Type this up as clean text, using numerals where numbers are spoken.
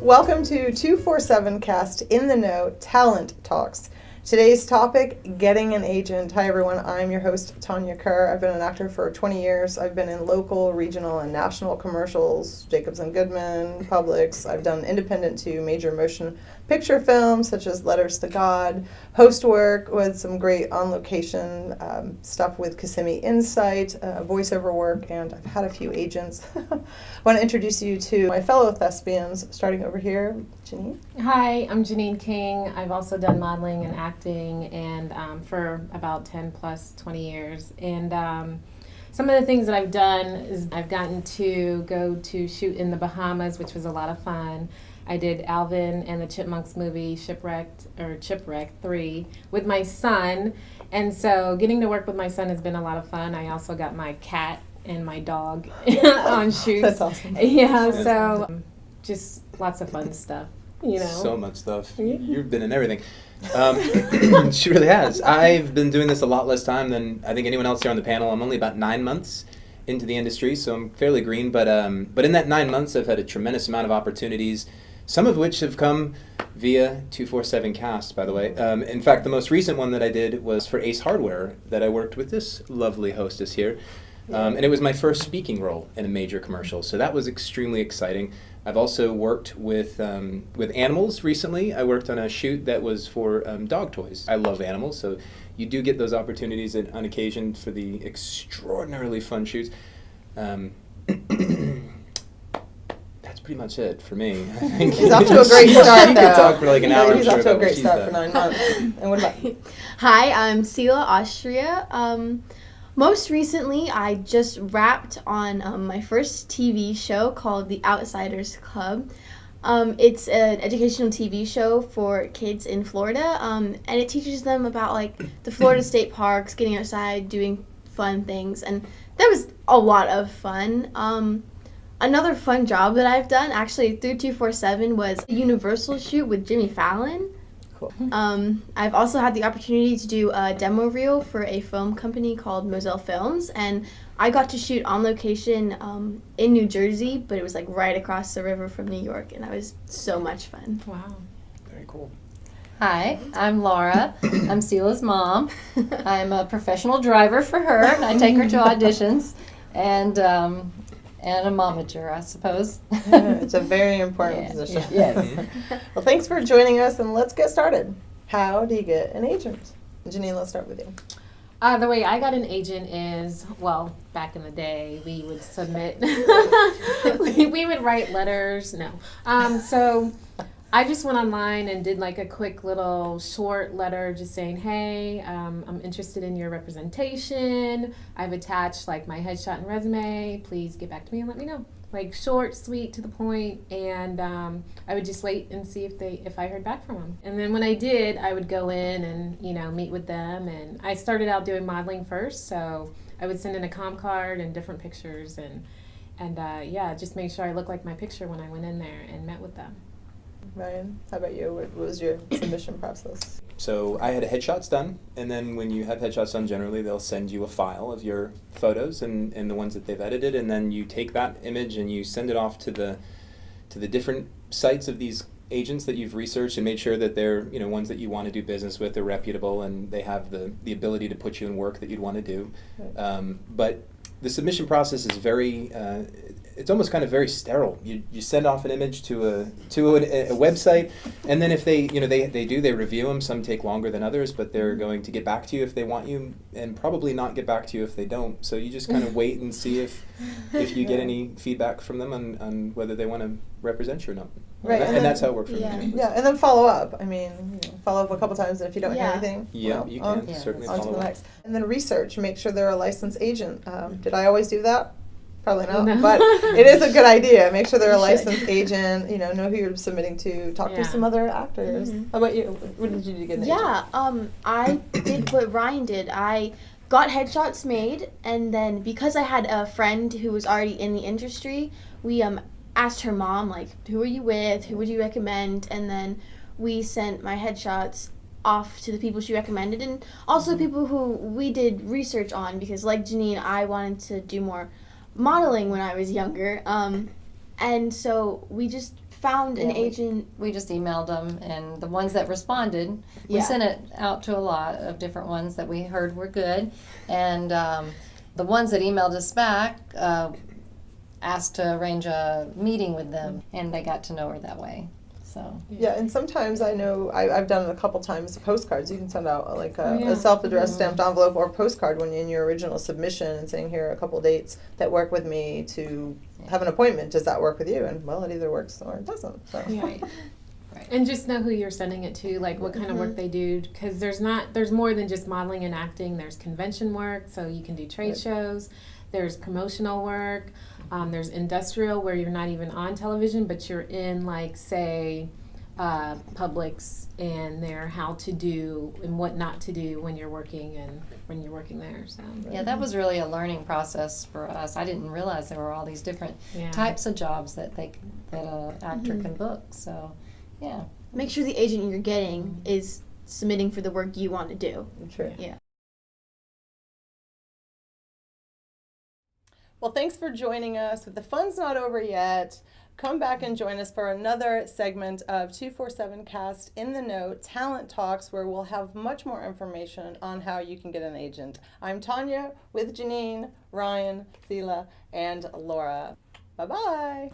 Welcome to 247 Cast in the Know Talent Talks. Today's topic, getting an agent. Hi everyone, I'm your host, Tonia Kerr. I've been an actor for 20 years. I've been in local, regional, and national commercials, Jacobs and Goodman, Publix. I've done independent to major motion picture films such as Letters to God, host work with some great on-location stuff with Kissimmee Insight, voiceover work, and I've had a few agents. I want to introduce you to my fellow thespians, starting over here, Jeanine. Hi, I'm Jeanine King. I've also done modeling and acting and for about 10 plus 20 years. And some of the things that I've done is I've gotten to go to shoot in the Bahamas, which was a lot of fun. I did Alvin and the Chipmunks movie, Shipwreck 3, with my son. And so getting to work with my son has been a lot of fun. I also got my cat and my dog on shoots. That's awesome. Yeah, so just lots of fun stuff. You know. So much stuff. You've been in everything. She really has. I've been doing this a lot less time than I think anyone else here on the panel. I'm only about 9 months into the industry, so I'm fairly green. But in that 9 months, I've had a tremendous amount of opportunities, some of which have come via 247 Cast, by the way. In fact, the most recent one that I did was for Ace Hardware, that I worked with this lovely hostess here. And it was my first speaking role in a major commercial, so that was extremely exciting. I've also worked with animals recently. I worked on a shoot that was for dog toys. I love animals, so you do get those opportunities on occasion for the extraordinarily fun shoots. That's pretty much it for me. I think He's off to a great start, She though. could talk for like an hour. He's I'm off sure to a about what great she's start done. for 9 months. And what about you? Hi, I'm Selah Austria. Most recently, I just wrapped on my first TV show called The Outsiders Club. It's an educational TV show for kids in Florida, and it teaches them about like the Florida state parks, getting outside, doing fun things, and that was a lot of fun. Another fun job that I've done, actually through 247, was a Universal shoot with Jimmy Fallon. Cool. I've also had the opportunity to do a demo reel for a film company called Moselle Films, and I got to shoot on location in New Jersey, but it was like right across the river from New York, and that was so much fun. Wow. Very cool. Hi, I'm Laura. I'm Selah's mom. I'm a professional driver for her. I take her to auditions and a momager, I suppose. It's a very important position. Yes. Well, thanks for joining us, and let's get started. How do you get an agent? Jeanine, let's start with you. The way I got an agent is, well, back in the day, we would submit, we would write letters, no. So I just went online and did like a quick little short letter just saying, hey, I'm interested in your representation. I've attached like my headshot and resume. Please get back to me and let me know. Like short, sweet, to the point, and I would just wait and see if I heard back from them. And then when I did, I would go in and meet with them. And I started out doing modeling first, so I would send in a comp card and different pictures, and just make sure I looked like my picture when I went in there and met with them. Ryan, how about you? What was your submission process? So I had headshots done, and then when you have headshots done, generally they'll send you a file of your photos and the ones that they've edited, and then you take that image and you send it off to the different sites of these agents that you've researched and made sure that they're ones that you want to do business with, they're reputable, and they have the ability to put you in work that you'd want to do. Right. But the submission process is very it's almost kind of very sterile. You send off an image to a website, and then if they they review them. Some take longer than others, but they're going to get back to you if they want you, and probably not get back to you if they don't. So you just kind of wait and see if you get any feedback from them on whether they want to represent you or not. Right, and that's how it worked for me. Yeah, and then follow up. I mean, follow up a couple times, and if you don't hear anything, you can certainly on to follow the up. next. And then research. Make sure they're a licensed agent. Did I always do that? Probably not, No. but it is a good idea. Make sure they're a licensed agent. Know who you're submitting to. Talk to some other actors. Mm-hmm. How about you? What did you do to get an agent? I did what Ryan did. I got headshots made, and then because I had a friend who was already in the industry, we asked her mom, like, who are you with? Who would you recommend? And then we sent my headshots off to the people she recommended, and also people who we did research on, because like Jeanine, I wanted to do more modeling when I was younger. And so we just found an Yeah, we- agent? We just emailed them, and the ones that responded, we Yeah. sent it out to a lot of different ones that we heard were good. And the ones that emailed us back asked to arrange a meeting with them, and they got to know her that way. So Yeah, and sometimes I know I've done it a couple times. Postcards, you can send out like Oh, yeah. a self-addressed stamped envelope or postcard when in your original submission and saying here are a couple dates that work with me to have an appointment. Does that work with you? And well, it either works or it doesn't. So. Right. And just know who you're sending it to, like what kind of work they do, because there's more than just modeling and acting. There's convention work, so you can do trade shows. There's promotional work. There's industrial, where you're not even on television, but you're in, like, say, Publix, and their how to do and what not to do when you're working there. So yeah, that was really a learning process for us. I didn't realize there were all these different types of jobs that an actor can book. So, yeah. Make sure the agent you're getting is submitting for the work you want to do. True. Yeah. Well, thanks for joining us. But the fun's not over yet. Come back and join us for another segment of 247 Cast in the Know Talent Talks, where we'll have much more information on how you can get an agent. I'm Tonia with Jeanine, Ryan, Selah, and Laura. Bye-bye.